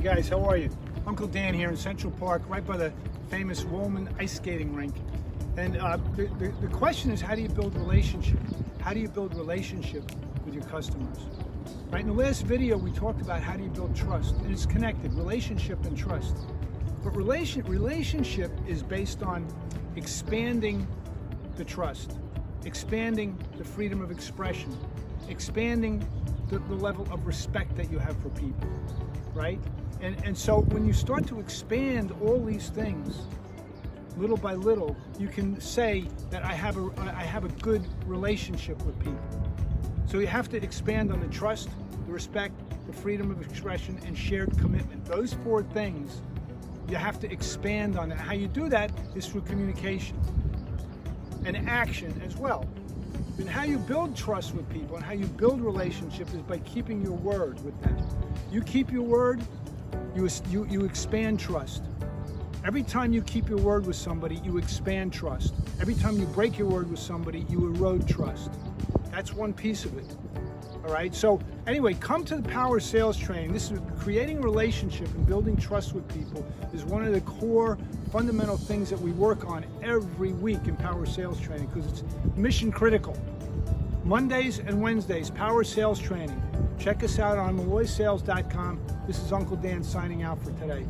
Hey guys, how are you? Uncle Dan here in Central Park, right by the famous Woolman ice skating rink. And the question is, how do you build relationship? How do you build relationship with your customers? Right, in the last video we talked about how do you build trust, and it's connected, relationship and trust. But relationship is based on expanding the trust, expanding the freedom of expression, expanding the level of respect that you have for people, right? And so when you start to expand all these things, little by little, you can say that I have a good relationship with people. So you have to expand on the trust, the respect, the freedom of expression, and shared commitment. Those four things, you have to expand on that. How you do that is through communication and action as well. And how you build trust with people and how you build relationship is by keeping your word with them. You keep your word, you expand trust. Every time you keep your word with somebody, you expand trust. Every time you break your word with somebody, you erode trust. That's one piece of it. All right, so anyway, come to the Power Sales Training. This is creating relationship and building trust with people is one of the core fundamental things that we work on every week in Power Sales Training because it's mission critical. Mondays and Wednesdays, Power Sales Training. Check us out on molloysales.com. This is Uncle Dan signing out for today.